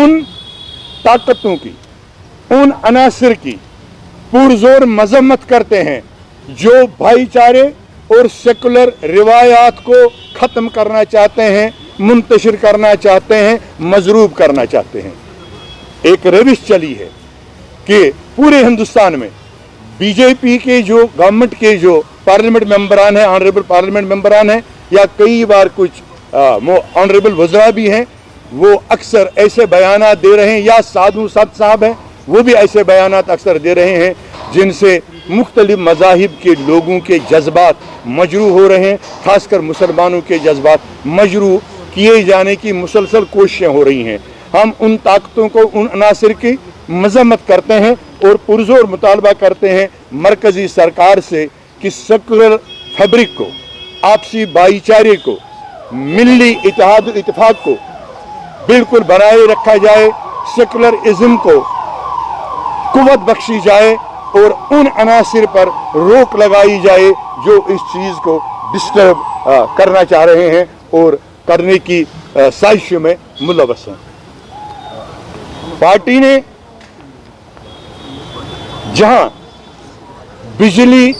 उन ताकतों की, उन अनासर की पुरजोर मजम्मत करते हैं जो भाईचारे और सेकुलर रिवायात को ख़त्म करना चाहते हैं, मुंतशिर करना चाहते हैं, मजरूब करना चाहते हैं। एक रविश चली है कि पूरे हिंदुस्तान में बीजेपी के जो गवर्नमेंट के जो पार्लियामेंट मेंबरान हैं, ऑनरेबल पार्लियामेंट मेंबरान हैं, या कई बार कुछ ऑनरेबल वज़रा भी हैं, वो अक्सर ऐसे बयानात दे रहे हैं, या साधु संत साहब हैं वो भी ऐसे बयानात अक्सर दे रहे हैं जिनसे मुख्तलिफ मज़ाहिब के लोगों के जज्बात मजरू हो रहे हैं, खासकर मुसलमानों के जज्बात मजरू किए जाने की मुसलसल कोशिशें हो रही हैं। हम उन ताकतों को, उन अनासर की मजम्मत करते हैं और पुरजोर मुतालबा करते हैं मरकज़ी सरकार से कि सेकुलर फैब्रिक को, आपसी भाईचारे को, मिली इत्तेहाद इत्तेफाक को बिल्कुल बनाए रखा जाए, सेकुलरिज्म को कुव्वत बख्शी जाए और उन अनासिर पर रोक लगाई जाए जो इस चीज़ को डिस्टर्ब करना चाह रहे हैं और करने की साजिश में मुलव्वस हैं। पार्टी ने जहां बिजली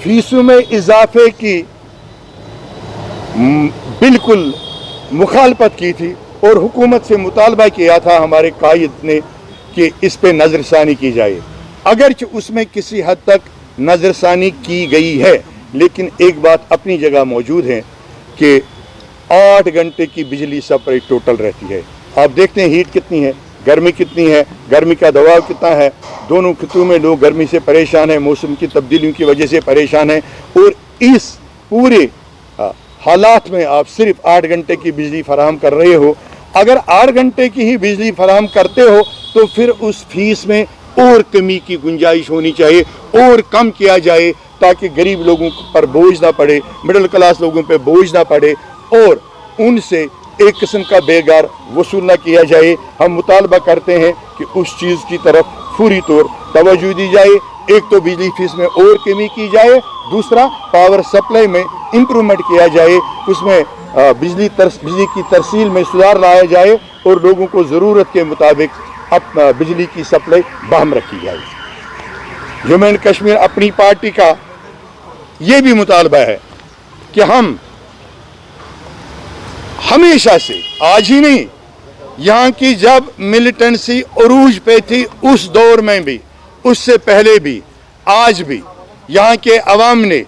फीसों में इजाफे की बिल्कुल मुखालफत की थी और हुकूमत से मुतालबा किया था हमारे कायद ने कि इस पे नज़रसानी की जाए, अगरचे उसमें किसी हद तक नज़रसानी की गई है, लेकिन एक बात अपनी जगह मौजूद है कि 8 घंटे की बिजली सप्लाई टोटल रहती है। आप देखते हैं हीट कितनी है, गर्मी कितनी है, गर्मी का दबाव कितना है। दोनों खितों में लोग गर्मी से परेशान हैं, मौसम की तब्दीलियों की वजह से परेशान हैं, और इस पूरे हालात में आप सिर्फ 8 घंटे की बिजली फराहम कर रहे हो। अगर 8 घंटे की ही बिजली फराहम करते हो तो फिर उस फीस में और कमी की गुंजाइश होनी चाहिए, और कम किया जाए ताकि गरीब लोगों पर बोझ ना पड़े, मिडिल क्लास लोगों पर बोझ ना पड़े और उनसे एक किस्म का बेगार वसूल ना किया जाए। हम मुतालबा करते हैं कि उस चीज़ की तरफ फौरी तौर तवज्जो दी जाए। एक तो बिजली फीस में और कमी की जाए, दूसरा पावर सप्लाई में इम्प्रूवमेंट किया जाए, उसमें बिजली की तरसील में सुधार लाया जाए और लोगों को ज़रूरत के मुताबिक बिजली की सप्लाई बहाल रखी जाए। जम्मू एंड कश्मीर अपनी पार्टी का ये भी मुतालबा है कि हम हमेशा से, आज ही नहीं, यहाँ की जब मिलिटेंसी उरूज पे थी उस दौर में भी, उससे पहले भी, आज भी यहाँ के अवाम ने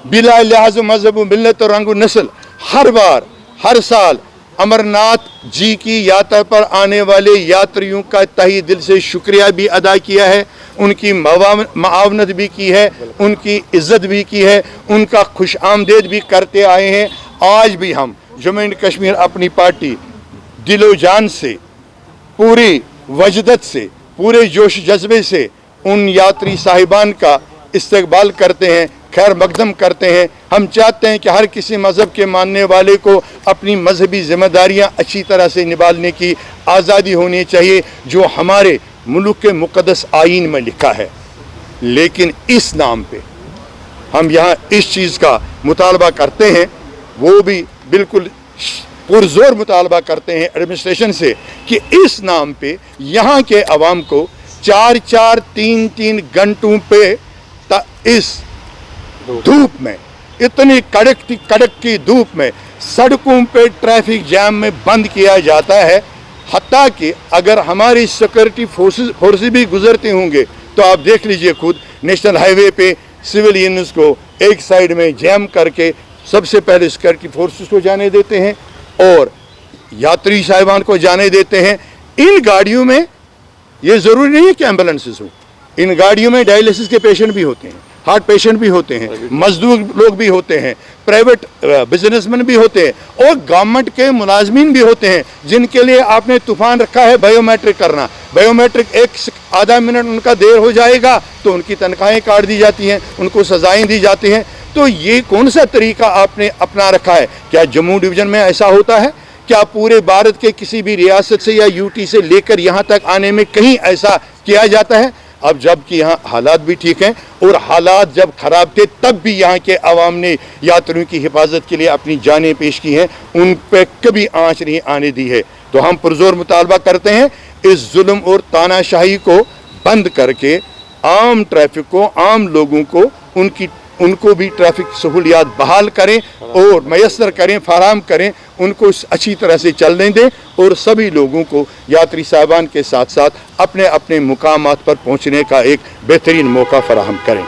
बिला लिहाज मजहब मिल्लत और रंग नस्ल हर बार, हर साल अमरनाथ जी की यात्रा पर आने वाले यात्रियों का तहे दिल से शुक्रिया भी अदा किया है, उनकी मुआवनत भी की है, उनकी इज्जत भी की है, उनका खुश आमदेद भी करते आए हैं। आज भी हम जम्मू एंड कश्मीर अपनी पार्टी दिलो जान से, पूरी वजदत से, पूरे जोश जज्बे से उन यात्री साहिबान का इस्तकबाल करते हैं, खैर मकदम करते हैं। हम चाहते हैं कि हर किसी मज़हब के मानने वाले को अपनी मजहबी ज़िम्मेदारियाँ अच्छी तरह से निभाने की आज़ादी होनी चाहिए, जो हमारे मुल्क के मुक़द्दस आईन में लिखा है। लेकिन इस नाम पे हम यहाँ इस चीज़ का मुतालबा करते हैं, वो भी बिल्कुल पुरजोर मुतालबा करते हैं एडमिनिस्ट्रेशन से कि इस नाम पे यहाँ के अवाम को 4-4, 3-3 घंटों पे इस धूप में, इतनी कड़क की धूप में सड़कों पे ट्रैफिक जैम में बंद किया जाता है। हत्ता कि अगर हमारी सिक्योरिटी फोर्सेस भी गुजरते होंगे तो आप देख लीजिए खुद, नेशनल हाईवे पे सिविलियंस को एक साइड में जैम करके सबसे पहले सिक्योरिटी फोर्सेस को जाने देते हैं और यात्री साहिबान को जाने देते हैं। इन गाड़ियों में ये ज़रूरी नहीं है कि एम्बुलेंसेस हो, इन गाड़ियों में डायलिसिस के पेशेंट भी होते हैं, हार्ट पेशेंट भी होते हैं, मजदूर लोग भी होते हैं, प्राइवेट बिजनेसमैन भी होते हैं और गवर्नमेंट के मुलाजमीन भी होते हैं, जिनके लिए आपने तूफान रखा है बायोमेट्रिक करना। बायोमेट्रिक आधा मिनट उनका देर हो जाएगा तो उनकी तनख्वाहें काट दी जाती हैं, उनको सजाएं दी जाती हैं। तो ये कौन सा तरीका आपने अपना रखा है? क्या जम्मू डिवीज़न में ऐसा होता है? क्या पूरे भारत के किसी भी रियासत से या यूटी से लेकर यहाँ तक आने में कहीं ऐसा किया जाता है? अब जबकि यहाँ हालात भी ठीक हैं और हालात जब ख़राब थे तब भी यहाँ के अवाम ने यात्रियों की हिफाजत के लिए अपनी जानें पेश की हैं, उन पर कभी आँच नहीं आने दी है। تو ہم پرزور مطالبہ کرتے ہیں اس ظلم اور تاناشاہی کو بند کر کے عام ٹریفک کو، عام لوگوں کو ان کو بھی ٹریفک سہولیات بحال کریں اور میسر کریں، فراہم کریں، ان کو اچھی طرح سے چلنے دیں اور سبھی لوگوں کو یاتری صاحبان کے ساتھ ساتھ اپنے اپنے مقامات پر پہنچنے کا ایک بہترین موقع فراہم کریں۔